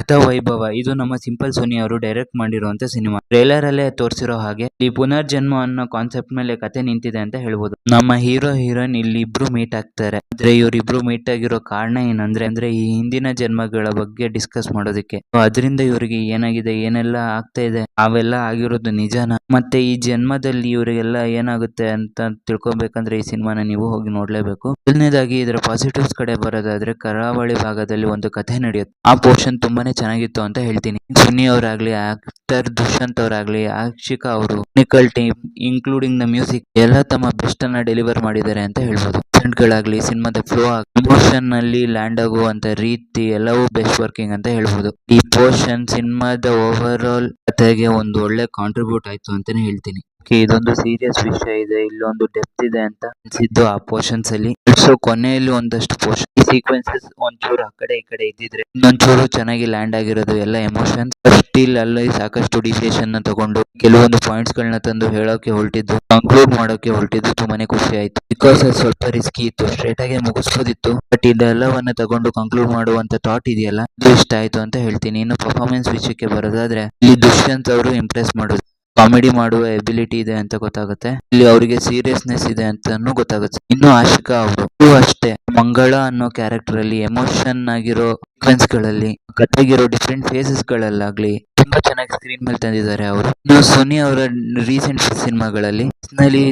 ಭಕ್ತ ವೈಭವ ಇದು ನಮ್ಮ ಸಿಂಪಲ್ ಸೋನಿ ಅವರು ಡೈರೆಕ್ಟ್ ಮಾಡಿರುವಂತ ಸಿನಿಮಾ. ಟ್ರೇಲರ್ ಅಲ್ಲೇ ತೋರಿಸಿರೋ ಹಾಗೆ ಈ ಪುನರ್ಜನ್ಮ ಅನ್ನೋ ಕಾನ್ಸೆಪ್ಟ್ ಮೇಲೆ ಕತೆ ನಿಂತಿದೆ ಅಂತ ಹೇಳ್ಬೋದು. ನಮ್ಮ ಹೀರೋ ಹೀರೋಯಿನ್ ಇಲ್ಲಿ ಇಬ್ರು ಮೀಟ್ ಆಗ್ತಾರೆ. ಆದ್ರೆ ಇವರಿಬ್ರು ಮೀಟ್ ಆಗಿರೋ ಕಾರಣ ಏನಂದ್ರೆ ಈ ಹಿಂದಿನ ಜನ್ಮಗಳ ಬಗ್ಗೆ ಡಿಸ್ಕಸ್ ಮಾಡೋದಕ್ಕೆ. ಅದರಿಂದ ಇವರಿಗೆ ಏನಾಗಿದೆ, ಏನೆಲ್ಲ ಆಗ್ತಾ ಇದೆ, ಅವೆಲ್ಲ ಆಗಿರೋದು ನಿಜಾನ, ಮತ್ತೆ ಈ ಜನ್ಮದಲ್ಲಿ ಇವರಿಗೆಲ್ಲ ಏನಾಗುತ್ತೆ ಅಂತ ತಿಳ್ಕೊಬೇಕಂದ್ರೆ ಈ ಸಿನಿಮಾನ ನೀವು ಹೋಗಿ ನೋಡ್ಲೇಬೇಕು. ಮೊದಲನೇದಾಗಿ ಇದರ ಪಾಸಿಟಿವ್ಸ್ ಕಡೆ ಬರೋದಾದ್ರೆ ಕರಾವಳಿ ಭಾಗದಲ್ಲಿ ಒಂದು ಕಥೆ ನಡೆಯುತ್ತೆ. ಆ ಪೋರ್ಷನ್ ತುಂಬಾನೇ ಚೆನ್ನಾಗಿತ್ತು ಅಂತ ಹೇಳ್ತೀನಿ. ಸುನಿ ಅವರಾಗ್ಲಿ, ಆಕ್ಟರ್ ದುಷ್ಯಂತ್ ಅವರಾಗ್ಲಿ, ಆಕ್ಷಿಕಾ ಅವರು, technical team including the music ಎಲ್ಲ ತಮ್ಮ ಬೆಸ್ಟ್ ಅನ್ನ ಡೆಲಿವರ್ ಮಾಡಿದ್ದಾರೆ ಅಂತ ಹೇಳ್ಬೋದು. ಗಳಾಗ್ಲಿ, ಸಿನಿಮಾದ ಫ್ಲೋ ಎಮೋಷನ್ ನಲ್ಲಿ ಲ್ಯಾಂಡ್ ಆಗುವಂತ ರೀತಿ ಎಲ್ಲವೂ ಬೆಸ್ಟ್ ವರ್ಕಿಂಗ್ ಅಂತ ಹೇಳ್ಬೋದು. ಈ ಪೋರ್ಷನ್ ಸಿನಿಮಾದ ಓವರ್ ಆಲ್ ಕಥೆಗೆ ಒಂದು ಒಳ್ಳೆ ಕಾಂಟ್ರಿಬ್ಯೂಟ್ ಆಯ್ತು ಅಂತಾನೆ ಹೇಳ್ತೀನಿ. ಇದೊಂದು ಸೀರಿಯಸ್ ವಿಷಯ ಇದೆ, ಇಲ್ಲೊಂದು ಡೆಪ್ತ್ ಇದೆ ಅಂತ ಅನ್ಸಿದ್ದು ಆ ಪೋರ್ಷನ್ಸ್ ಅಲ್ಲಿ. ಸೊ ಕೊನೆಯಲ್ಲಿ ಒಂದಷ್ಟು ಪೋರ್ಷನ್ ಸೀಕ್ವೆನ್ಸಸ್ ಒಂಚೂರು ಆ ಕಡೆ ಈ ಕಡೆ ಇದ್ದಿದ್ರೆ ಇನ್ನೊಂಚೂರು ಚೆನ್ನಾಗಿ ಲ್ಯಾಂಡ್ ಆಗಿರೋದು ಎಲ್ಲ ಎಮೋಷನ್ಸ್. ಸ್ಟಿಲ್ ಅಲ್ಲಿ ಸಾಕಷ್ಟು ಡಿಸಿಷನ್ ನ ತಗೊಂಡು ಕೆಲವೊಂದು ಪಾಯಿಂಟ್ಸ್ ಗಳನ್ನ ತಂದು ಹೇಳೋಕೆ ಹೊರಟಿದ್ದು, ಕನ್ಕ್ಲೂಡ್ ಮಾಡೋಕೆ ಹೊರಟಿದ್ದು ತುಂಬಾನೇ ಖುಷಿ ಆಯ್ತು. ಬಿಕಾಸ್ ಅದು ಸ್ವಲ್ಪ ರಿಸ್ಕಿ ಇತ್ತು, ಸ್ಟ್ರೇಟ್ ಆಗಿ ಮುಗಿಸ್ಬೋದಿತ್ತು. ಬಟ್ ಇದೆಲ್ಲವನ್ನ ತಗೊಂಡು ಕನ್ಕ್ಲೂಡ್ ಮಾಡುವಂತ ಥಾಟ್ ಇದೆಯಲ್ಲ, ಇದು ಇಷ್ಟ ಆಯ್ತು ಅಂತ ಹೇಳ್ತೀನಿ. ಇನ್ನು ಪರ್ಫಾರ್ಮೆನ್ಸ್ ವಿಷಯಕ್ಕೆ ಬರೋದಾದ್ರೆ ಇಲ್ಲಿ ದುಷ್ಯಂತ್ ಅವರು ಇಂಪ್ರೆಸ್ ಮಾಡೋದು, ಕಾಮಿಡಿ ಮಾಡುವ ಎಬಿಲಿಟಿ ಇದೆ ಅಂತ ಗೊತ್ತಾಗುತ್ತೆ. ಇಲ್ಲಿ ಅವರಿಗೆ ಸೀರಿಯಸ್ನೆಸ್ ಇದೆ ಅಂತಾನು ಗೊತ್ತಾಗುತ್ತೆ. ಇನ್ನು ಆಶಿಕಾ ಅವರು ಅಷ್ಟೇ, ಮಂಗಳ ಅನ್ನೋ ಕ್ಯಾರೆಕ್ಟರ್ ಅಲ್ಲಿ ಎಮೋಷನ್ ಆಗಿರೋ ಸೀಕ್ವೆನ್ಸ್ ಗಳಲ್ಲಿ, ಕಥೆಗಿರೋ ಡಿಫ್ರೆಂಟ್ ಫೇಸಸ್ ಗಳಲ್ಲಾಗ್ಲಿ ತುಂಬಾ ಚೆನ್ನಾಗಿ ಸ್ಕ್ರೀನ್ ಮೇಲೆ ತಂದಿದ್ದಾರೆ ಅವರು. ಇನ್ನು ಸುನಿ ಅವರ ರೀಸೆಂಟ್ ಸಿನಿಮಾಗಳಲ್ಲಿ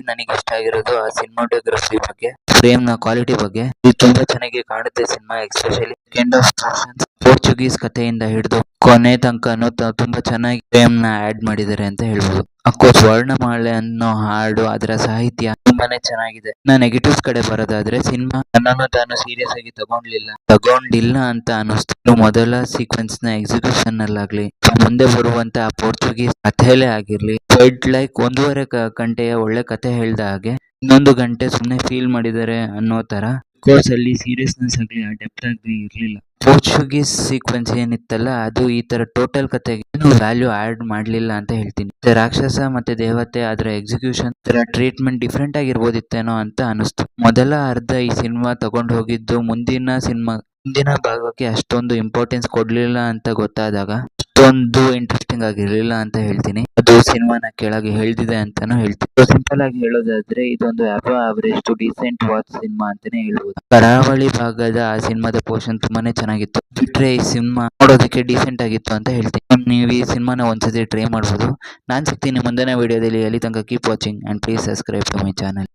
ನನಗೆ ಇಷ್ಟ ಆಗಿರೋದು ಆ ಸಿನಿಮಾಟೋಗ್ರಫಿ ಬಗ್ಗೆ, ಫ್ರೇಮ್ ನ ಕ್ವಾಲಿಟಿ ಬಗ್ಗೆ. ಇದು ತುಂಬಾ ಚೆನ್ನಾಗಿ ಕಾಣುತ್ತೆ cinema. Especially second half Portuguese ಕಥೆಯಿಂದ ಹಿಡಿದು ಕೊನೆ ತನಕನೂ ತುಂಬಾ ಚೆನ್ನಾಗಿ ಫ್ರೇಮ್ ನ ಆಡ್ ಮಾಡಿದ್ದಾರೆ ಅಂತ ಹೇಳ್ಬೋದು. ಅಫ್ಕೋರ್ಸ್ ವರ್ಣಮಾಲೆ ಅನ್ನೋ ಹಾಡು, ಅದರ ಸಾಹಿತ್ಯ ತುಂಬಾನೇ ಚೆನ್ನಾಗಿದೆ. ನೆಗೆಟಿವ್ಸ್ ಕಡೆ ಬರೋದಾದ್ರೆ ಸಿನಿಮಾ ನನ್ನನ್ನು ತಾನು ಸೀರಿಯಸ್ ಆಗಿ ತಗೊಂಡಿಲ್ಲ ಅಂತ ಅನಿಸ್ತು. ಮೊದಲ ಸೀಕ್ವೆನ್ಸ್ ನ ಎಕ್ಸಿಕ್ಯೂಷನ್ ಅಲ್ಲಾಗ್ಲಿ, ಮುಂದೆ ಬರುವಂತ ಪೋರ್ಚುಗೀಸ್ ಕಥೆಲೇ ಆಗಿರ್ಲಿ, ಫೆಲ್ಟ್ ಲೈಕ್ 1.5 ಗಂಟೆಯ ಒಳ್ಳೆ ಕಥೆ ಹೇಳ್ದ ಹಾಗೆ ಇನ್ನೊಂದು ಗಂಟೆ ಸುಮ್ಮನೆ ಫೀಲ್ ಮಾಡಿದ್ದಾರೆ ಅನ್ನೋ ತರ. ಕೋರ್ಸ್ ಅಲ್ಲಿ ಸೀರಿಯಸ್ನೆಸ್ ಆಗ್ಲಿ, ಆ ಡೆಪ್ತ್ ಆಗ್ಲಿ ಇರ್ಲಿಲ್ಲ. ಪೋರ್ಚುಗೀಸ್ ಸೀಕ್ವೆನ್ಸ್ ಏನಿತ್ತಲ್ಲ, ಅದು ಈ ತರ ಟೋಟಲ್ ಕಥೆಗೆ ವ್ಯಾಲ್ಯೂ ಆಡ್ ಮಾಡ್ಲಿಲ್ಲ ಅಂತ ಹೇಳ್ತೀನಿ. ರಾಕ್ಷಸ ಮತ್ತೆ ದೇವತೆ ಅದರ ಎಕ್ಸಿಕ್ಯೂಷನ್, ಟ್ರೀಟ್ಮೆಂಟ್ ಡಿಫ್ರೆಂಟ್ ಆಗಿರ್ಬೋದಿತ್ತೇನೋ ಅಂತ ಅನಿಸ್ತು. ಮೊದಲ ಅರ್ಧ ಈ ಸಿನಿಮಾ ತಗೊಂಡು ಹೋಗಿದ್ದು ಮುಂದಿನ ಭಾಗಕ್ಕೆ ಅಷ್ಟೊಂದು ಇಂಪಾರ್ಟೆನ್ಸ್ ಕೊಡ್ಲಿಲ್ಲ ಅಂತ ಗೊತ್ತಾದಾಗ ಅಷ್ಟೊಂದು ಇಂಟ್ರೆಸ್ಟಿಂಗ್ ಆಗಿರ್ಲಿಲ್ಲ ಅಂತ ಹೇಳ್ತೀನಿ. ಅದು ಸಿನಿಮಾನ ಕೆಳಗೆ ಹೇಳ್ದಿದೆ ಅಂತಾನು ಹೇಳ್ತೀನಿ. ಸಿಂಪಲ್ ಆಗಿ ಹೇಳೋದಾದ್ರೆ ಇದೊಂದು average to decent watch cinema ಅಂತಾನೆ ಹೇಳ್ಬೋದು. ಕರಾವಳಿ ಭಾಗದ ಆ ಸಿನಿಮಾದ ಪೋರ್ಷನ್ ತುಂಬಾನೇ ಚೆನ್ನಾಗಿತ್ತು. ಬಿಟ್ರೆ ಈ ಸಿನಿಮಾ ನೋಡೋದಕ್ಕೆ ಡಿಸೆಂಟ್ ಆಗಿತ್ತು ಅಂತ ಹೇಳ್ತೀನಿ. ನೀವು ಈ ಸಿನಿಮಾನ ಒಂದ್ಸತಿ ಟ್ರೈ ಮಾಡ್ಬೋದು. ನಾನ್ ಸಿಗ್ತೀನಿ ಮುಂದಿನ ವಿಡಿಯೋದಲ್ಲಿ. ಅಲ್ಲಿ ತನಕ keep watching and please subscribe to my channel.